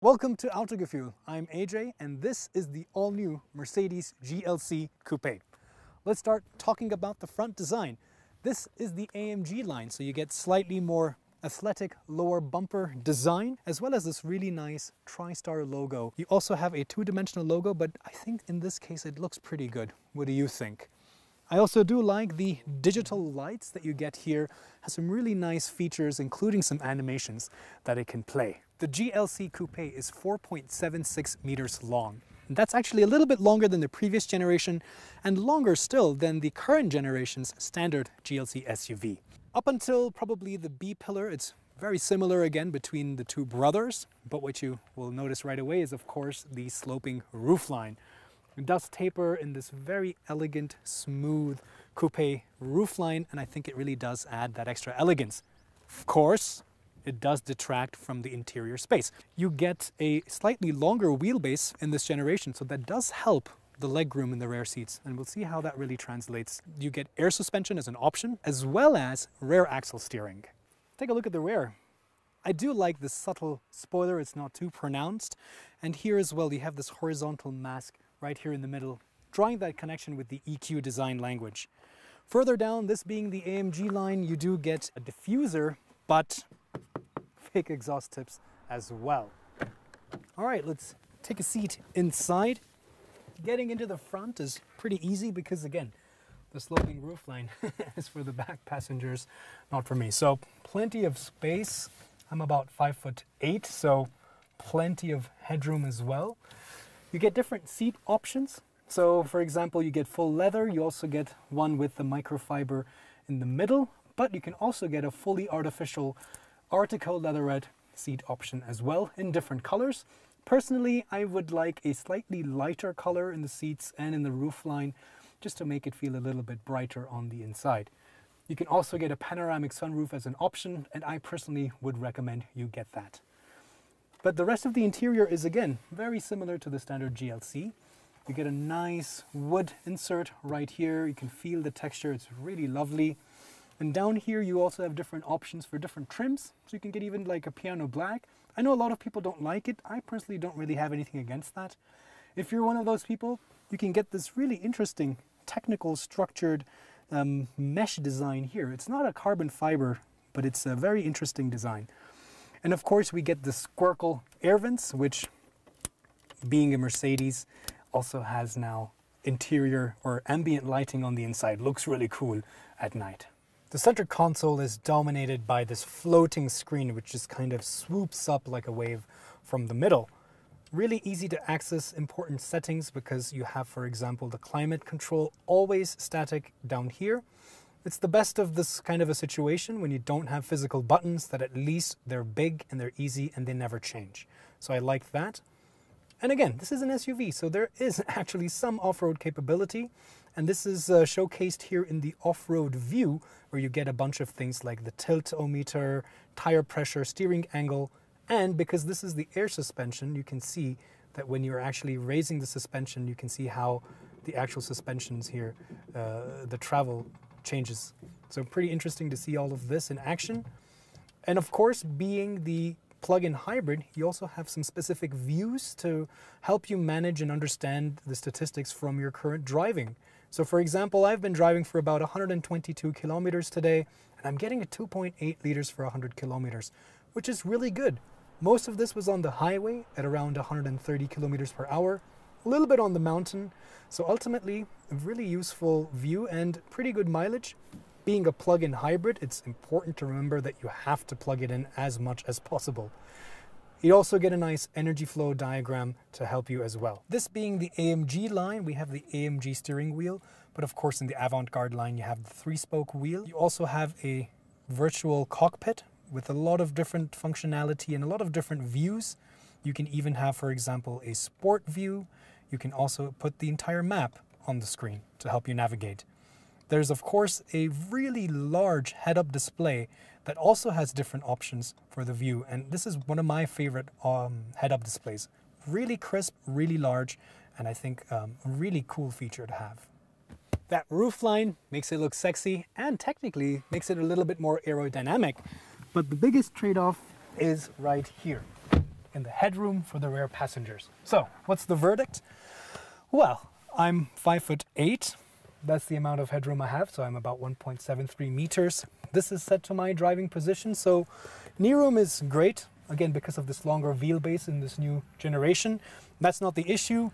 Welcome to Autogefühl. I'm AJ and this is the all-new Mercedes GLC Coupe. Let's start talking about the front design. This is the AMG line, so you get slightly more athletic lower bumper design, as well as this really nice TriStar logo. You also have a two-dimensional logo, but I think in this case it looks pretty good. What do you think? I also do like the digital lights that you get here. Has some really nice features, including some animations that it can play. The GLC Coupe is 4.76 meters long. And that's actually a little bit longer than the previous generation and longer still than the current generation's standard GLC SUV. Up until probably the B-pillar, it's very similar again between the two brothers, but what you will notice right away is of course the sloping roofline. It does taper in this very elegant, smooth coupe roofline, and I think it really does add that extra elegance. Of course, it does detract from the interior space. You get a slightly longer wheelbase in this generation, so that does help the legroom in the rear seats, and we'll see how that really translates. You get air suspension as an option, as well as rear axle steering. Take a look at the rear. I do like this subtle spoiler, it's not too pronounced. And here as well, you have this horizontal mask right here in the middle, drawing that connection with the EQ design language. Further down, this being the AMG line, you do get a diffuser, but fake exhaust tips as well. All right, let's take a seat inside. Getting into the front is pretty easy because again, the sloping roofline is for the back passengers, not for me. So plenty of space. I'm about 5'8", so plenty of headroom as well. You get different seat options. So for example, you get full leather. You also get one with the microfiber in the middle, but you can also get a fully artificial Artico leatherette seat option as well in different colors. Personally, I would like a slightly lighter color in the seats and in the roofline, just to make it feel a little bit brighter on the inside. You can also get a panoramic sunroof as an option, and I personally would recommend you get that. But the rest of the interior is again very similar to the standard GLC. You get a nice wood insert right here. You can feel the texture, it's really lovely. And down here you also have different options for different trims. So you can get even like a piano black. I know a lot of people don't like it. I personally don't really have anything against that. If you're one of those people, you can get this really interesting technical structured mesh design here. It's not a carbon fiber, but it's a very interesting design. And of course we get the Squircle air vents, which being a Mercedes also has now interior or ambient lighting on the inside. Looks really cool at night. The center console is dominated by this floating screen, which just kind of swoops up like a wave from the middle. Really easy to access important settings because you have, for example, the climate control always static down here. It's the best of this kind of a situation when you don't have physical buttons, that at least they're big and they're easy and they never change. So I like that. And again, this is an SUV, so there is actually some off-road capability. And this is showcased here in the off-road view, where you get a bunch of things like the tilt-o-meter, tire pressure, steering angle. And because this is the air suspension, you can see that when you're actually raising the suspension, you can see how the actual suspensions here, the travel changes. So pretty interesting to see all of this in action. And of course, being the plug-in hybrid, you also have some specific views to help you manage and understand the statistics from your current driving. So for example, I've been driving for about 122 kilometers today, and I'm getting a 2.8 liters for 100 kilometers, which is really good. Most of this was on the highway at around 130 kilometers per hour, a little bit on the mountain. So ultimately, a really useful view and pretty good mileage. Being a plug-in hybrid, it's important to remember that you have to plug it in as much as possible. You also get a nice energy flow diagram to help you as well. This being the AMG line, we have the AMG steering wheel, but of course in the Avantgarde line you have the 3-spoke wheel. You also have a virtual cockpit with a lot of different functionality and a lot of different views. You can even have, for example, a sport view. You can also put the entire map on the screen to help you navigate. There's of course a really large head-up display that also has different options for the view, and this is one of my favorite head-up displays. Really crisp, really large, and I think a really cool feature to have. That roofline makes it look sexy and technically makes it a little bit more aerodynamic, but the biggest trade-off is right here. and the headroom for the rear passengers. So, what's the verdict? Well, I'm 5'8". That's the amount of headroom I have, so I'm about 1.73 meters. This is set to my driving position, so knee room is great, again, because of this longer wheelbase in this new generation. That's not the issue,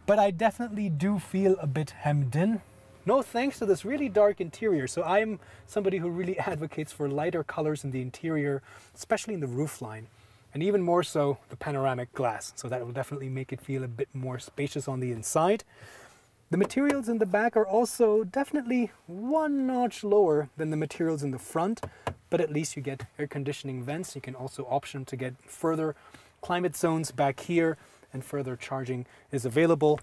but I definitely do feel a bit hemmed in. No thanks to this really dark interior. So I'm somebody who really advocates for lighter colors in the interior, especially in the roofline, and even more so the panoramic glass. So that will definitely make it feel a bit more spacious on the inside. The materials in the back are also definitely one notch lower than the materials in the front, but at least you get air conditioning vents. You can also option to get further climate zones back here, and further charging is available.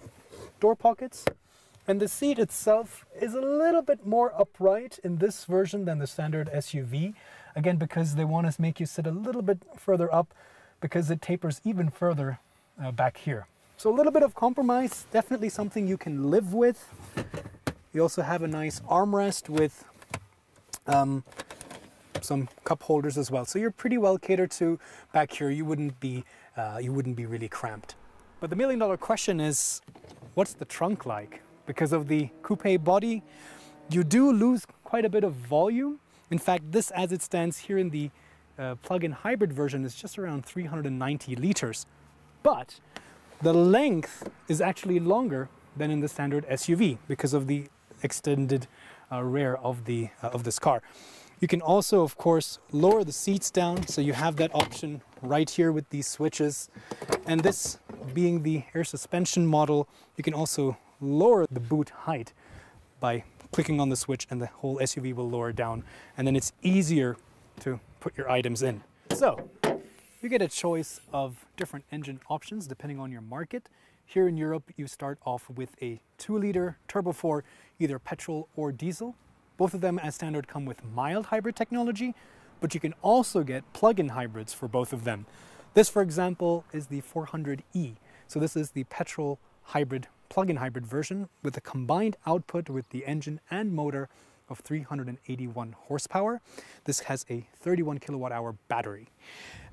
Door pockets. And the seat itself is a little bit more upright in this version than the standard SUV. Again, because they want to make you sit a little bit further up, because it tapers even further back here. So a little bit of compromise, definitely something you can live with. You also have a nice armrest with some cup holders as well. So you're pretty well catered to back here. You wouldn't be really cramped. But the million-dollar question is, what's the trunk like? Because of the coupe body, you do lose quite a bit of volume. In fact, this as it stands here in the plug-in hybrid version is just around 390 liters. But the length is actually longer than in the standard SUV because of the extended rear of this car. You can also, of course, lower the seats down, so you have that option right here with these switches. And this being the air suspension model, you can also lower the boot height by clicking on the switch, and the whole SUV will lower down, and then it's easier to put your items in. So you get a choice of different engine options depending on your market. Here in Europe, you start off with a 2-liter Turbo 4, either petrol or diesel. Both of them as standard come with mild hybrid technology, but you can also get plug-in hybrids for both of them. This, for example, is the 400e. So this is the petrol hybrid plug-in hybrid version with a combined output with the engine and motor of 381 horsepower. This has a 31 kilowatt-hour battery.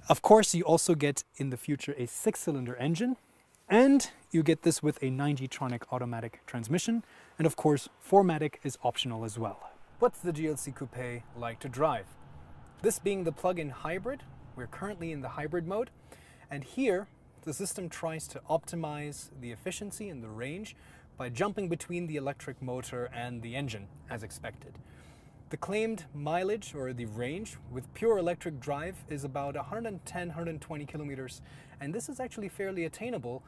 Of course, you also get in the future a 6-cylinder engine, and you get this with a 9G-tronic automatic transmission, and of course 4MATIC is optional as well. What's the GLC Coupe like to drive? This being the plug-in hybrid, we're currently in the hybrid mode, and here the system tries to optimize the efficiency and the range by jumping between the electric motor and the engine, as expected. The claimed mileage, or the range, with pure electric drive is about 110-120 kilometers, and this is actually fairly attainable,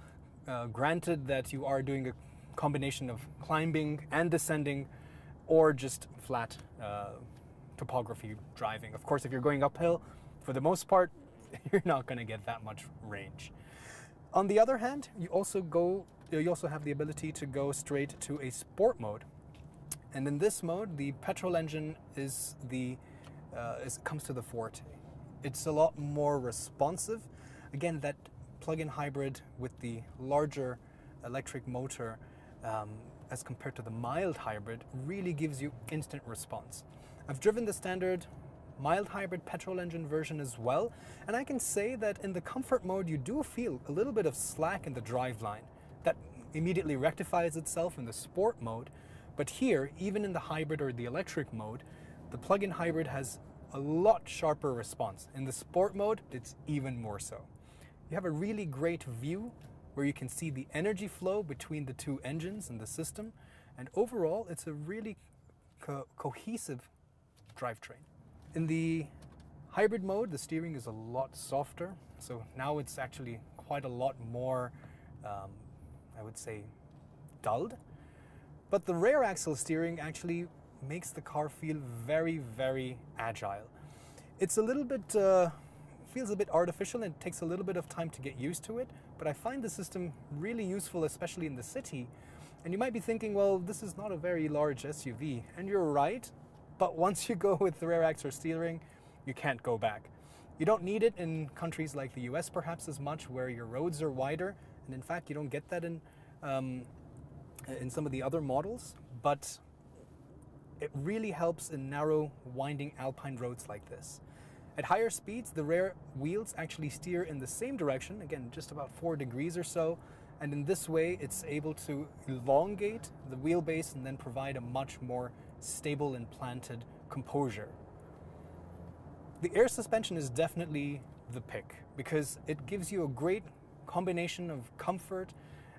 granted that you are doing a combination of climbing and descending, or just flat topography driving. Of course, if you're going uphill, for the most part, you're not going to get that much range. On the other hand, you also have the ability to go straight to a sport mode. And in this mode, the petrol engine comes to the forte. It's a lot more responsive. Again, that plug-in hybrid with the larger electric motor as compared to the mild hybrid really gives you instant response. I've driven the standard mild hybrid petrol engine version as well, and I can say that in the comfort mode you do feel a little bit of slack in the driveline. That immediately rectifies itself in the sport mode, but here, even in the hybrid or the electric mode, the plug-in hybrid has a lot sharper response. In the sport mode, it's even more so. You have a really great view where you can see the energy flow between the two engines in the system, and overall it's a really cohesive drivetrain. In the hybrid mode, the steering is a lot softer, so now it's actually quite a lot more, I would say, dulled. But the rear axle steering actually makes the car feel very, very agile. It's a little bit, feels a bit artificial, and it takes a little bit of time to get used to it, but I find the system really useful, especially in the city. And you might be thinking, well, this is not a very large SUV, and you're right. But once you go with the rear axle steering, you can't go back. You don't need it in countries like the US perhaps as much, where your roads are wider, and in fact you don't get that in some of the other models, but it really helps in narrow, winding alpine roads like this. At higher speeds, the rear wheels actually steer in the same direction, again, just about 4 degrees or so. And in this way, it's able to elongate the wheelbase and then provide a much more stable and planted composure. The air suspension is definitely the pick because it gives you a great combination of comfort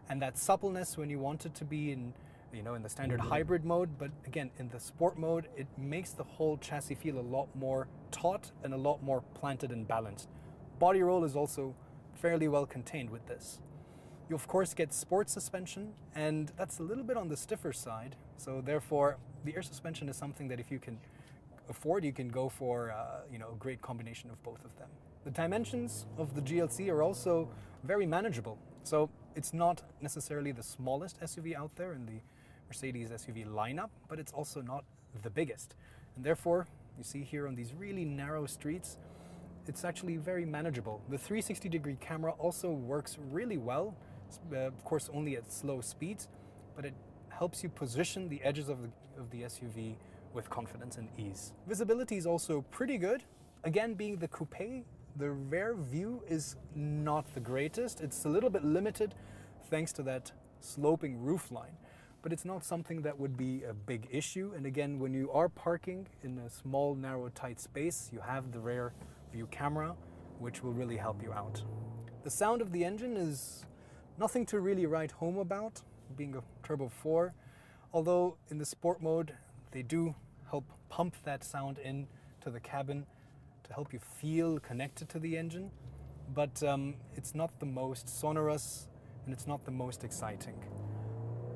and that suppleness when you want it to be in the standard hybrid mode, but again, in the sport mode, it makes the whole chassis feel a lot more taut and a lot more planted and balanced. Body roll is also fairly well contained with this. You of course get sport suspension, and that's a little bit on the stiffer side, so therefore the air suspension is something that if you can afford, you can go for a great combination of both of them. The dimensions of the GLC are also very manageable, so it's not necessarily the smallest SUV out there in the Mercedes SUV lineup, but it's also not the biggest. And therefore, you see here on these really narrow streets, it's actually very manageable. The 360-degree camera also works really well, of course only at slow speeds, but it helps you position the edges of the SUV with confidence and ease. Visibility is also pretty good. Again, being the coupe, the rear view is not the greatest. It's a little bit limited thanks to that sloping roofline, but it's not something that would be a big issue. And again, when you are parking in a small, narrow, tight space, you have the rear view camera, which will really help you out. The sound of the engine is nothing to really write home about, being a Turbo 4, although in the sport mode, they do help pump that sound in to the cabin to help you feel connected to the engine, but it's not the most sonorous and it's not the most exciting.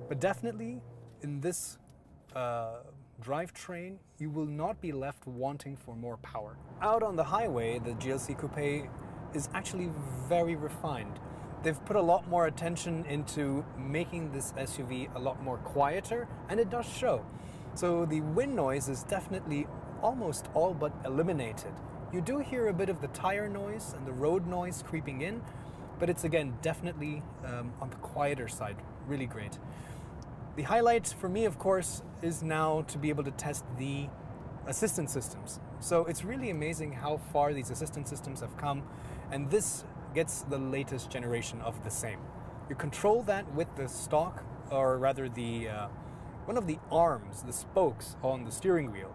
But definitely in this drivetrain, you will not be left wanting for more power. Out on the highway, the GLC Coupe is actually very refined. They've put a lot more attention into making this SUV a lot more quieter, and it does show. So the wind noise is definitely almost all but eliminated. You do hear a bit of the tire noise and the road noise creeping in, but it's again definitely on the quieter side, really great. The highlight for me, of course, is now to be able to test the assistance systems. So it's really amazing how far these assistance systems have come, and this gets the latest generation of the same. You control that with the stock, or rather the one of the arms, the spokes on the steering wheel.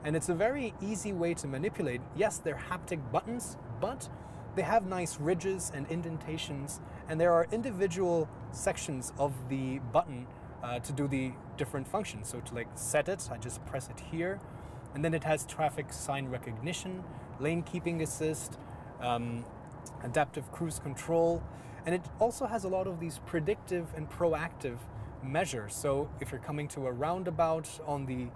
And it's a very easy way to manipulate. Yes, they're haptic buttons, but they have nice ridges and indentations, and there are individual sections of the button to do the different functions. So to set it, I just press it here, and then it has traffic sign recognition, lane keeping assist, adaptive cruise control, and it also has a lot of these predictive and proactive measures. So if you're coming to a roundabout on the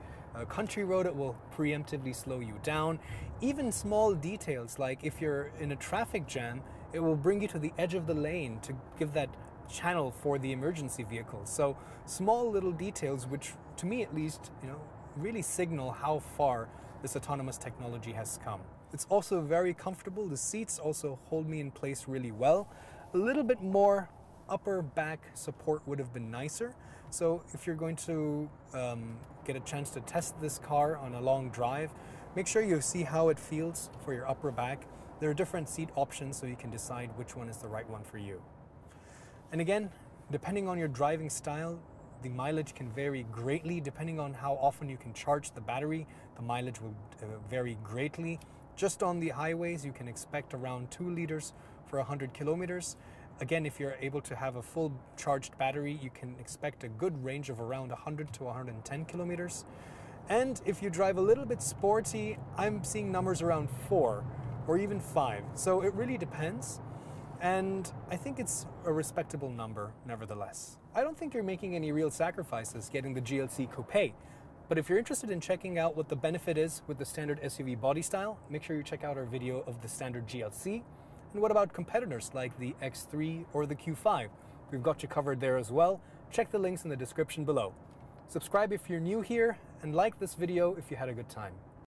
country road, it will preemptively slow you down. Even small details, like if you're in a traffic jam, it will bring you to the edge of the lane to give that channel for the emergency vehicle. So small little details, which to me at least, really signal how far this autonomous technology has come. It's also very comfortable. The seats also hold me in place really well. A little bit more upper back support would have been nicer. So if you're going to get a chance to test this car on a long drive, make sure you see how it feels for your upper back. There are different seat options, so you can decide which one is the right one for you. And again, depending on your driving style, the mileage can vary greatly. Depending on how often you can charge the battery, the mileage will vary greatly. Just on the highways, you can expect around 2 liters for 100 kilometers. Again, if you're able to have a full charged battery, you can expect a good range of around 100 to 110 kilometers. And if you drive a little bit sporty, I'm seeing numbers around 4 or even 5. So it really depends. And I think it's a respectable number nevertheless. I don't think you're making any real sacrifices getting the GLC Coupe. But if you're interested in checking out what the benefit is with the standard SUV body style, make sure you check out our video of the standard GLC. And what about competitors like the X3 or the Q5? We've got you covered there as well. Check the links in the description below. Subscribe if you're new here, and like this video if you had a good time.